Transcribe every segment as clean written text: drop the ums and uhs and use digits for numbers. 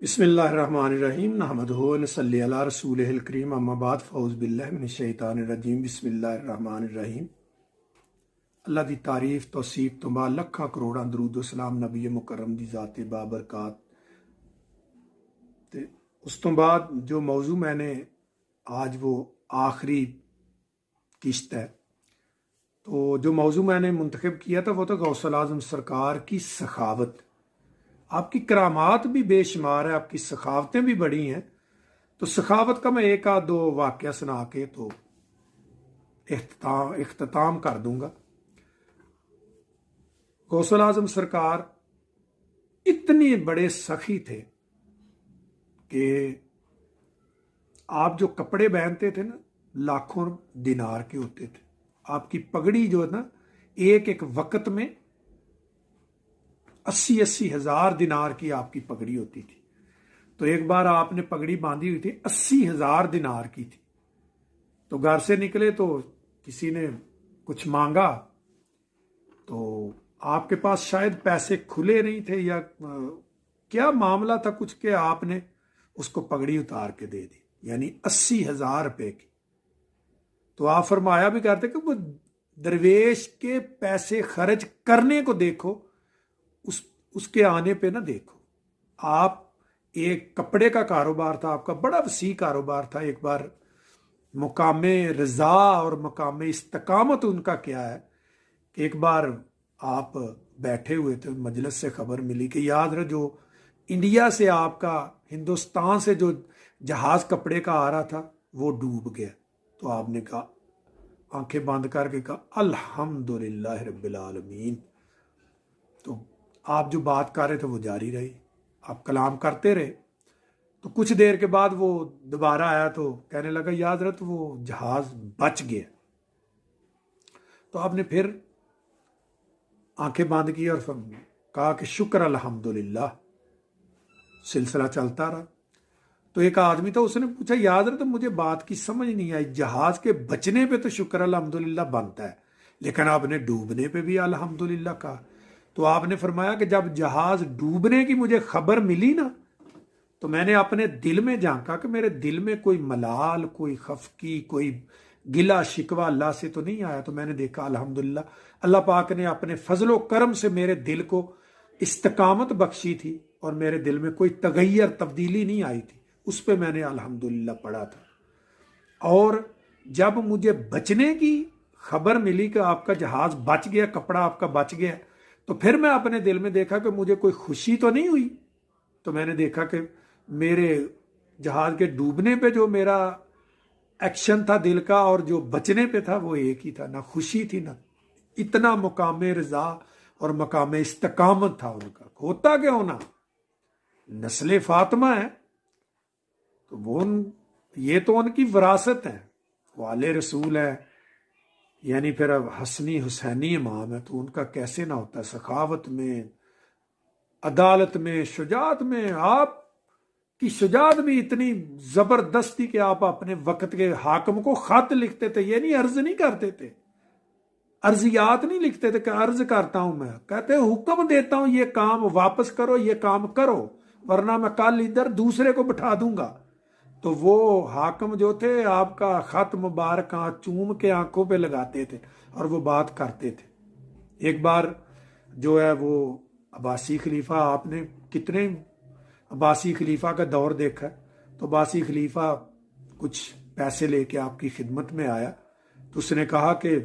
बिस्मिल्लाहिर्रहमानिर्रहीम नहमदुहु व नसल्ली अला रसूलिहिल करीम अम्मा बाद फ़ऊज़ बिल्लाहि मिनश शैतानिर रजीम बिस्मिल्लाहिर्रहमानिर्रहीम। अल्लाह दी तारीफ तौसीफ तो बाद लखा करोड़ा दरूद सलाम नबी मुकरम दी ज़ाते बाबरकात। ते उस तो बाद जो मौजू मैंने आज वो आखिरी किश्त है, तो जो मौजू मैंने मुंतखब किया था वो तो गौसल आज़म सरकार की सखावत। आपकी करामात भी बेशुमार है, आपकी सखावतें भी बड़ी हैं। तो सखावत का मैं एक आध दो वाक़या सुना के तो इख्तिताम कर दूंगा। गौसल आज़म सरकार इतने बड़े सखी थे कि आप जो कपड़े पहनते थे ना, लाखों दिनार के होते थे। आपकी पगड़ी जो है ना, एक एक वक्त में 80-80 हजार दिनार की आपकी पगड़ी होती थी। तो एक बार आपने पगड़ी बांधी हुई थी, 80,000 दिनार की थी। तो घर से निकले तो किसी ने कुछ मांगा, तो आपके पास शायद पैसे खुले नहीं थे या क्या मामला था कुछ के आपने उसको पगड़ी उतार के दे दी, यानी 80,000 रुपए की। तो आप फरमाया भी करते कि वो दरवेश के पैसे खर्च करने को देखो, उसके आने पे ना देखो। आप एक कपड़े का कारोबार था आपका, बड़ा वसी कारोबार था। एक बार मुकामे रजा और मुकामे इस्तकामत उनका क्या है कि एक बार आप बैठे हुए थे, मजलिस से खबर मिली कि याद रहे जो इंडिया से आपका हिंदुस्तान से जो जहाज कपड़े का आ रहा था वो डूब गया। तो आपने कहा, आंखें बंद करके कहा अल्हम्दुलिल्लाह रब्बिल आलमीन। तो आप जो बात कर रहे थे वो जारी रही, आप कलाम करते रहे। तो कुछ देर के बाद वो दोबारा आया तो कहने लगा याद रहे तो वो जहाज बच गया। तो आपने फिर आंखें बंद की और कहा कि शुक्र अल्हम्दुलिल्लाह। सिलसिला चलता रहा। तो एक आदमी था, उसने पूछा याद रहे तो मुझे बात की समझ नहीं आई, जहाज के बचने पे तो शुक्र अल्हम्दुलिल्लाह बनता है, लेकिन आपने डूबने पे भी अल्हम्दुलिल्लाह कहा। तो आपने फरमाया कि जब जहाज डूबने की मुझे खबर मिली ना, तो मैंने अपने दिल में झांका कि मेरे दिल में कोई मलाल, कोई खफकी, कोई गिला शिकवा अल्लाह से तो नहीं आया। तो मैंने देखा अल्हम्दुलिल्लाह, अल्लाह पाक ने अपने फजलो करम से मेरे दिल को इस्तकामत बख्शी थी और मेरे दिल में कोई तगैयर तब्दीली नहीं आई थी। उस पर मैंने अल्हम्दुलिल्लाह पढ़ा था। और जब मुझे बचने की खबर मिली कि आपका जहाज बच गया, कपड़ा आपका बच गया, तो फिर मैं अपने दिल में देखा कि मुझे कोई खुशी तो नहीं हुई। तो मैंने देखा कि मेरे जहाज के डूबने पे जो मेरा एक्शन था दिल का और जो बचने पे था वो एक ही था, ना खुशी थी ना इतना मुकामे रजा और मकामे इस्तकामत था उनका। होता क्या होना, नस्ले फातिमा है तो वो ये तो उनकी विरासत है, वाले रसूल है, यानी फिर अब हसनी हुसैनी इमाम है, तो उनका कैसे ना होता है सखावत में, अदालत में, शुजात में। आप की शुजात भी इतनी जबरदस्त थी कि आप अपने वक्त के हाकिम को खत लिखते थे, ये नहीं अर्ज नहीं करते थे, अर्जियात नहीं लिखते थे कि अर्ज करता हूं मैं, कहते हुक्म देता हूं ये काम वापस करो, ये काम करो, वरना मैं कल इधर दूसरे को बिठा दूंगा। तो वो हाकिम जो थे आपका खत मुबारक चूम के आंखों पे लगाते थे और वो बात करते थे। एक बार जो है वो अब्बासी खलीफा, आपने कितने अब्बासी खलीफा का दौर देखा है, तो अब्बासी खलीफा कुछ पैसे लेके आपकी खिदमत में आया। तो उसने कहा कि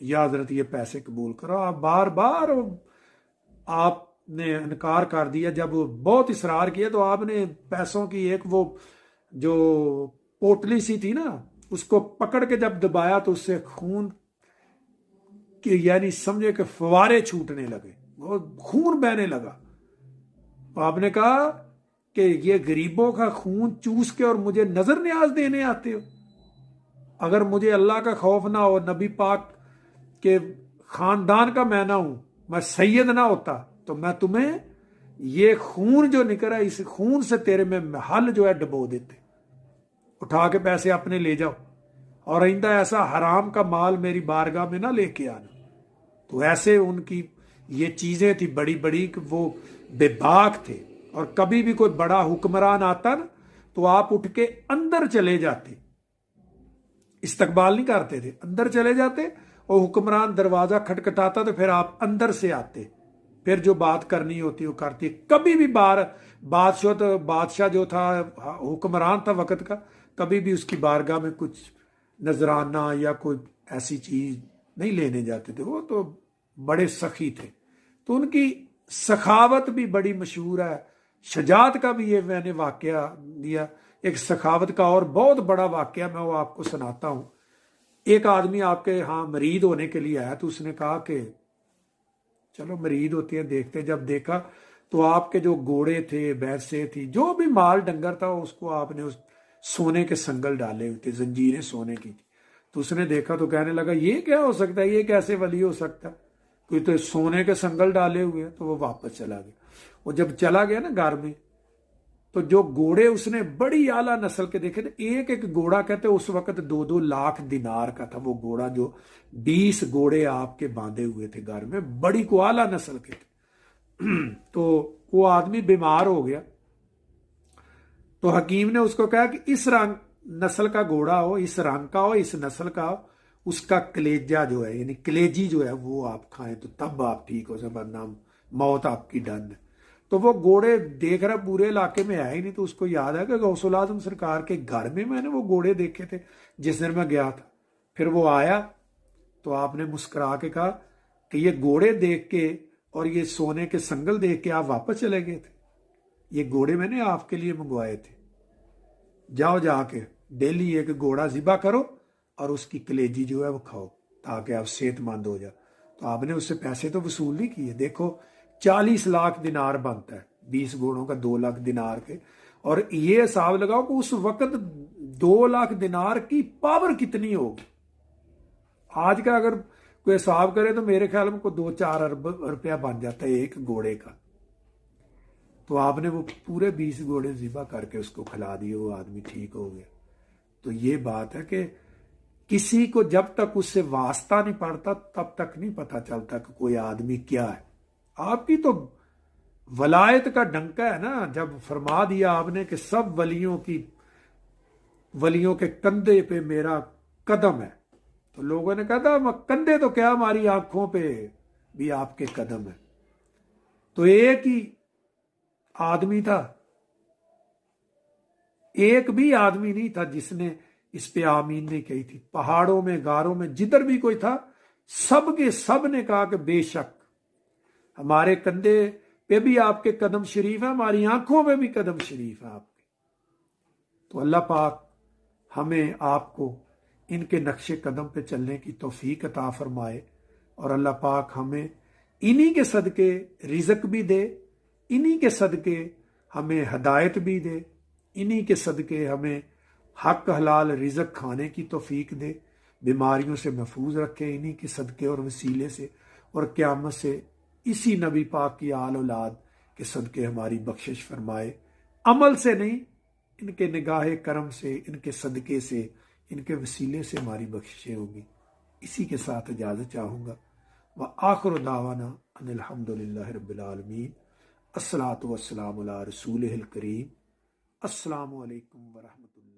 या हजरत ये पैसे कबूल करो। आप बार बार आपने इनकार कर दिया। जब बहुत इसरार किया तो आपने पैसों की एक वो जो पोटली सी थी ना, उसको पकड़ के जब दबाया तो उससे खून के यानी समझे कि फवारे छूटने लगे, वो खून बहने लगा। तो आपने कहा कि ये गरीबों का खून चूस के और मुझे नजर न्याज देने आते हो। अगर मुझे अल्लाह का खौफ ना हो, नबी पाक के खानदान का मैं ना हूं, मैं सैयद ना होता, तो मैं तुम्हें ये खून जो निकला इस खून से तेरे में हल जो है डबो देते। उठा के पैसे अपने ले जाओ और आइंदा ऐसा हराम का माल मेरी बारगाह में ना लेके आना। तो ऐसे उनकी ये चीजें थी बड़ी बड़ी कि वो बेबाक थे और कभी भी कोई बड़ा हुक्मरान आता ना तो आप उठ के अंदर चले जाते, इस्तकबाल नहीं करते थे, अंदर चले जाते और हुक्मरान दरवाजा खटखटाता तो फिर आप अंदर से आते, फिर जो बात करनी होती वो करती। कभी भी बादशाह जो था, हुक्मरान था वक्त का, कभी भी उसकी बारगाह में कुछ नजराना या कोई ऐसी चीज नहीं लेने जाते थे। वो तो बड़े सखी थे, तो उनकी सखावत भी बड़ी मशहूर है। शजात का भी ये मैंने वाकया दिया। एक सखावत का और बहुत बड़ा वाकया मैं वो आपको सुनाता हूं। एक आदमी आपके यहाँ मरीद होने के लिए आया, तो उसने कहा कि चलो मरीद होते हैं, देखते। जब देखा तो आपके जो घोड़े थे, भैंसे थी, जो भी माल डंगर था, उसको आपने उस सोने के संगल डाले हुए थे, जंजीरें सोने की थी। तो उसने देखा तो कहने लगा ये क्या हो सकता है, ये कैसे वली हो सकता है, कोई तो सोने के संगल डाले हुए हैं। तो वो वापस चला गया। वो जब चला गया ना घर में, तो जो घोड़े उसने बड़ी आला नस्ल के देखे थे, एक एक घोड़ा कहते उस वक्त 2-2 लाख दिनार का था वो घोड़ा, जो 20 घोड़े आपके बांधे हुए थे घर में, बड़ी को आला नस्ल के थे। तो वो आदमी बीमार हो गया। तो हकीम ने उसको कहा कि इस रंग नस्ल का घोड़ा हो, इस रंग का हो, इस नस्ल का हो, उसका कलेजा जो है, यानी कलेजी जो है, वो आप खाएं तो तब आप ठीक हो, वरना मौत आपकी डन है। तो वो घोड़े देख रहा, पूरे इलाके में आया ही नहीं। तो उसको याद है कि गौसुल आजम सरकार के घर में मैंने वो घोड़े देखे थे जिस दिन मैं गया था। फिर वो आया तो आपने मुस्कुरा के कहा कि ये घोड़े देख के और ये सोने के संगल देख के आप वापस चले गए थे, ये घोड़े मैंने आपके लिए मंगवाए थे, जाओ जाके डेली एक घोड़ा ज़िबा करो और उसकी कलेजी जो है वो खाओ, ताकि आप सेहतमंद हो जाओ। तो आपने उससे पैसे तो वसूल नहीं किए। देखो 40 लाख दिनार बनता है 20 घोड़ों का, 2 लाख दिनार के। और ये हिसाब लगाओ कि उस वक्त 2 लाख दिनार की पावर कितनी होगी। आज का अगर कोई हिसाब करे तो मेरे ख्याल में कोई 2-4 अरब रुपया बन जाता है एक घोड़े का। तो आपने वो पूरे 20 घोड़े ज़िबा करके उसको खिला दिए, वो आदमी ठीक हो गया। तो ये बात है कि किसी को जब तक उससे वास्ता नहीं पड़ता तब तक नहीं पता चलता कि कोई आदमी क्या है। आपकी तो वलायत का डंका है ना, जब फरमा दिया आपने कि सब वलियों के कंधे पे मेरा कदम है, तो लोगों ने कहा था कंधे तो क्या, हमारी आंखों पे भी आपके कदम है। तो एक ही आदमी था, एक भी आदमी नहीं था जिसने इस पे आमीन नहीं कही थी। पहाड़ों में, गारों में, जिधर भी कोई था, सबके सब ने कहा कि बेशक हमारे कंधे पे भी आपके कदम शरीफ है, हमारी आंखों में भी कदम शरीफ है आपके। तो अल्लाह पाक हमें आपको इनके नक्शे कदम पे चलने की तौफीक अता फरमाए, और अल्लाह पाक हमें इन्हीं के सदके रिज़्क भी दे, इन्हीं के सदके हमें हदायत भी दे, इन्हीं के सदके हमें हक हलाल रिज़्क खाने की तौफीक दे, बीमारियों से महफूज रखे इन्हीं के सदके और वसीले से, और क़यामत से इसी नबी पाक की आल औलाद के सदके हमारी बख्शिश फरमाए। अमल से नहीं, इनके निगाह करम से, इनके सदके से, इनके वसीले से हमारी बख्शिशें होगी। इसी के साथ इजाज़त चाहूँगा। व आखिर दावाना अनिल हम्दुलिल्लाहि रब्बिल आलमीन। अस्सलातु वस्सलामु अला रसूलिहिल करीम। अस्सलामु अलैकुम व रहमतुल्लाह।